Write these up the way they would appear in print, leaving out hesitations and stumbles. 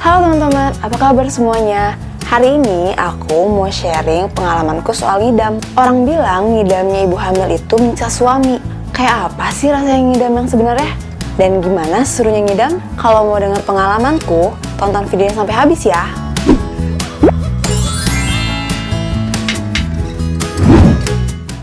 Halo teman-teman, apa kabar semuanya? Hari ini aku mau sharing pengalamanku soal ngidam. Orang bilang ngidamnya ibu hamil itu menyiksa suami. Kayak apa sih rasanya ngidam yang sebenarnya? Dan gimana serunya ngidam? Kalau mau dengar pengalamanku, tonton videonya sampai habis ya.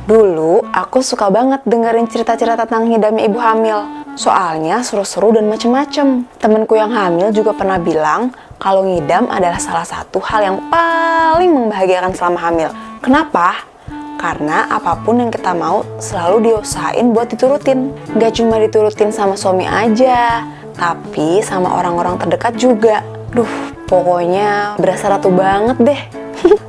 Dulu, aku suka banget dengerin cerita-cerita tentang ngidamnya ibu hamil. Soalnya seru-seru dan macem-macem. Temenku yang hamil juga pernah bilang kalau ngidam adalah salah satu hal yang paling membahagiakan selama hamil. Kenapa? Karena apapun yang kita mau selalu diusahain buat diturutin. Gak cuma diturutin sama suami aja, tapi sama orang-orang terdekat juga. Pokoknya berasa ratu banget deh.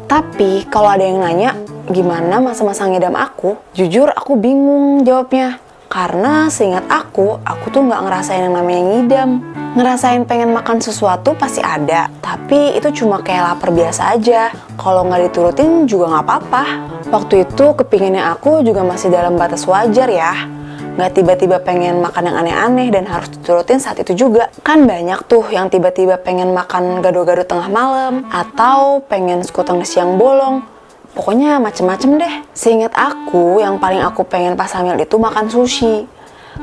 Tapi kalau ada yang nanya, gimana masa-masa ngidam aku? Jujur aku bingung jawabnya. Karena seingat aku tuh nggak ngerasain yang namanya ngidam. Ngerasain pengen makan sesuatu pasti ada, tapi itu cuma kayak lapar biasa aja. Kalau nggak diturutin juga nggak apa-apa. Waktu itu kepinginnya aku juga masih dalam batas wajar ya. Nggak tiba-tiba pengen makan yang aneh-aneh dan harus diturutin saat itu juga. Kan banyak tuh yang tiba-tiba pengen makan gado-gado tengah malam, atau pengen sekuteng siang bolong. Pokoknya macem-macem deh. Seingat aku, yang paling aku pengen pas hamil itu makan sushi.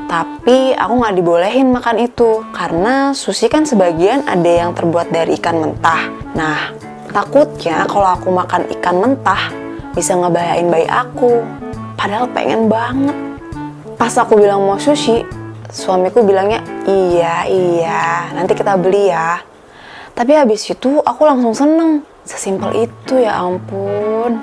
Tapi aku nggak dibolehin makan itu, karena sushi kan sebagian ada yang terbuat dari ikan mentah. Nah, takutnya kalau aku makan ikan mentah, bisa ngebahayain bayi aku. Padahal pengen banget. Pas aku bilang mau sushi, suamiku bilangnya, iya, nanti kita beli ya. Tapi habis itu aku langsung seneng. Sesimpel itu, ya ampun.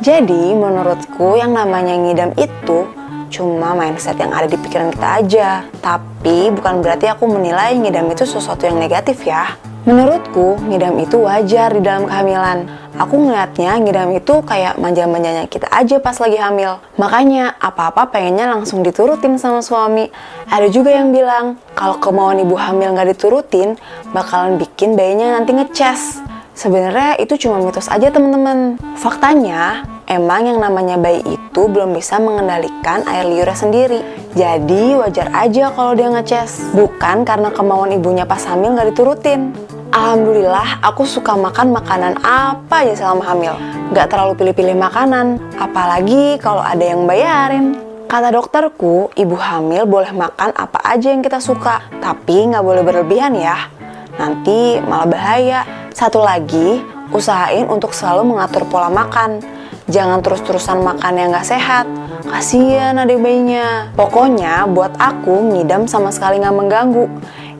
Jadi menurutku yang namanya ngidam itu cuma mindset yang ada di pikiran kita aja. Tapi bukan berarti aku menilai ngidam itu sesuatu yang negatif ya. Menurutku ngidam itu wajar di dalam kehamilan. Aku ngeliatnya ngidam itu kayak manja-manjanya kita aja pas lagi hamil. Makanya apa-apa pengennya langsung diturutin sama suami. Ada juga yang bilang kalau kemauan ibu hamil nggak diturutin bakalan bikin bayinya nanti ngeces. Sebenarnya itu cuma mitos aja teman-teman. Faktanya, emang yang namanya bayi itu belum bisa mengendalikan air liurnya sendiri. Jadi wajar aja kalau dia ngeces. Bukan karena kemauan ibunya pas hamil nggak diturutin. Alhamdulillah aku suka makan makanan apa aja selama hamil. Nggak terlalu pilih-pilih makanan, apalagi kalau ada yang bayarin. Kata dokterku, ibu hamil boleh makan apa aja yang kita suka, tapi nggak boleh berlebihan ya. Nanti malah bahaya. Satu lagi, usahain untuk selalu mengatur pola makan. Jangan terus-terusan makan yang gak sehat. Kasian adik bayinya. Pokoknya buat aku ngidam sama sekali gak mengganggu.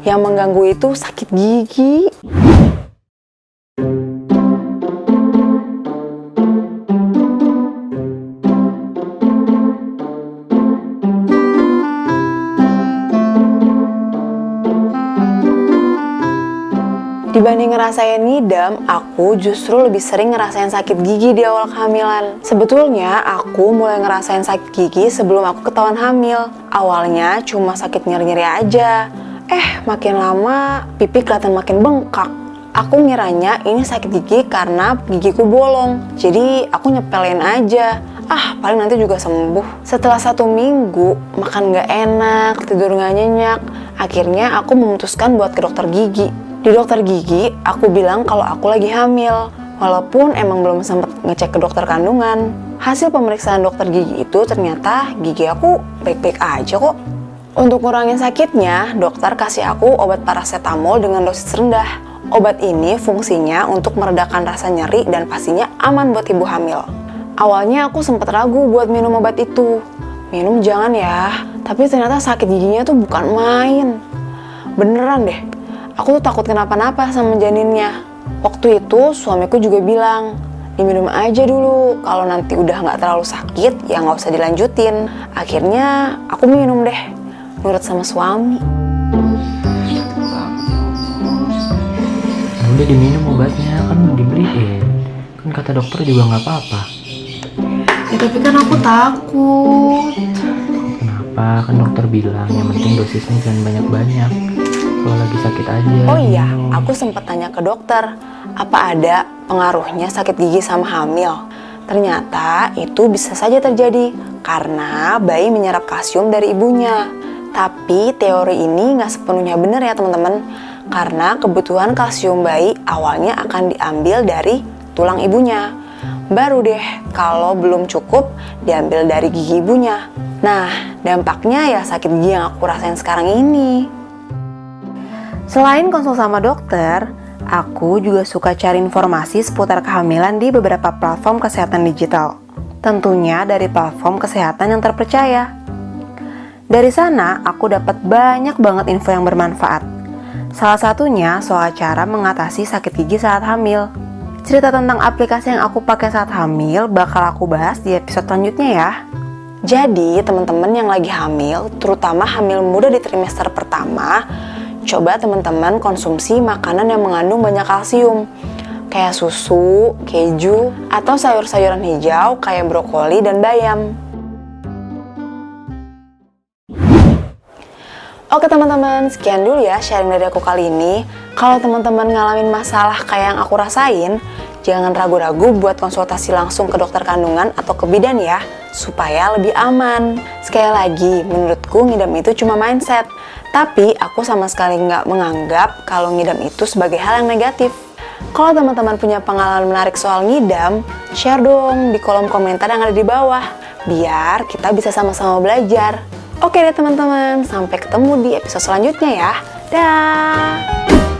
Yang mengganggu itu sakit gigi. Dibanding ngerasain ngidam, aku justru lebih sering ngerasain sakit gigi di awal kehamilan. Sebetulnya, aku mulai ngerasain sakit gigi sebelum aku ketahuan hamil. Awalnya cuma sakit nyeri-nyeri aja. Makin lama, pipi kelihatan makin bengkak. Aku ngiranya ini sakit gigi karena gigiku bolong. Jadi, aku nyepelin aja. Paling nanti juga sembuh. Setelah 1 minggu, makan gak enak, tidur gak nyenyak. Akhirnya, aku memutuskan buat ke dokter gigi. Di dokter gigi, aku bilang kalau aku lagi hamil. Walaupun emang belum sempat ngecek ke dokter kandungan. Hasil pemeriksaan dokter gigi itu ternyata gigi aku baik-baik aja kok. Untuk ngurangin sakitnya, dokter kasih aku obat paracetamol dengan dosis rendah. Obat ini fungsinya untuk meredakan rasa nyeri dan pastinya aman buat ibu hamil. Awalnya aku sempat ragu buat minum obat itu. Minum jangan ya, tapi ternyata sakit giginya tuh bukan main. Beneran deh. Aku tuh takut kenapa-napa sama janinnya. Waktu itu suamiku juga bilang, diminum aja dulu. Kalau nanti udah nggak terlalu sakit, ya nggak usah dilanjutin. Akhirnya aku minum deh, nurut sama suami. Udah diminum obatnya, kan dibeliin. Kan kata dokter juga nggak apa-apa. Ya tapi kan aku takut. Kenapa? Kan dokter bilang yang penting dosisnya jangan banyak-banyak. Kalau lagi sakit aja. Oh iya, aku sempat tanya ke dokter, apa ada pengaruhnya sakit gigi sama hamil? Ternyata itu bisa saja terjadi karena bayi menyerap kalsium dari ibunya. Tapi teori ini nggak sepenuhnya benar ya teman-teman. Karena kebutuhan kalsium bayi awalnya akan diambil dari tulang ibunya. Baru deh kalau belum cukup diambil dari gigi ibunya. Nah, dampaknya ya sakit gigi yang aku rasain sekarang ini. Selain konsul sama dokter, aku juga suka cari informasi seputar kehamilan di beberapa platform kesehatan digital. Tentunya dari platform kesehatan yang terpercaya. Dari sana, aku dapat banyak banget info yang bermanfaat. Salah satunya soal cara mengatasi sakit gigi saat hamil. Cerita tentang aplikasi yang aku pakai saat hamil bakal aku bahas di episode selanjutnya ya. Jadi, teman-teman yang lagi hamil, terutama hamil muda di trimester pertama, coba teman-teman konsumsi makanan yang mengandung banyak kalsium. Kayak susu, keju, atau sayur-sayuran hijau kayak brokoli dan bayam. Oke teman-teman, sekian dulu ya sharing dari aku kali ini. Kalau teman-teman ngalamin masalah kayak yang aku rasain, jangan ragu-ragu buat konsultasi langsung ke dokter kandungan atau ke bidan ya, supaya lebih aman. Sekali lagi, menurutku ngidam itu cuma mindset. Tapi aku sama sekali nggak menganggap kalau ngidam itu sebagai hal yang negatif. Kalau teman-teman punya pengalaman menarik soal ngidam, share dong di kolom komentar yang ada di bawah, biar kita bisa sama-sama belajar. Oke deh teman-teman, sampai ketemu di episode selanjutnya ya. Dah.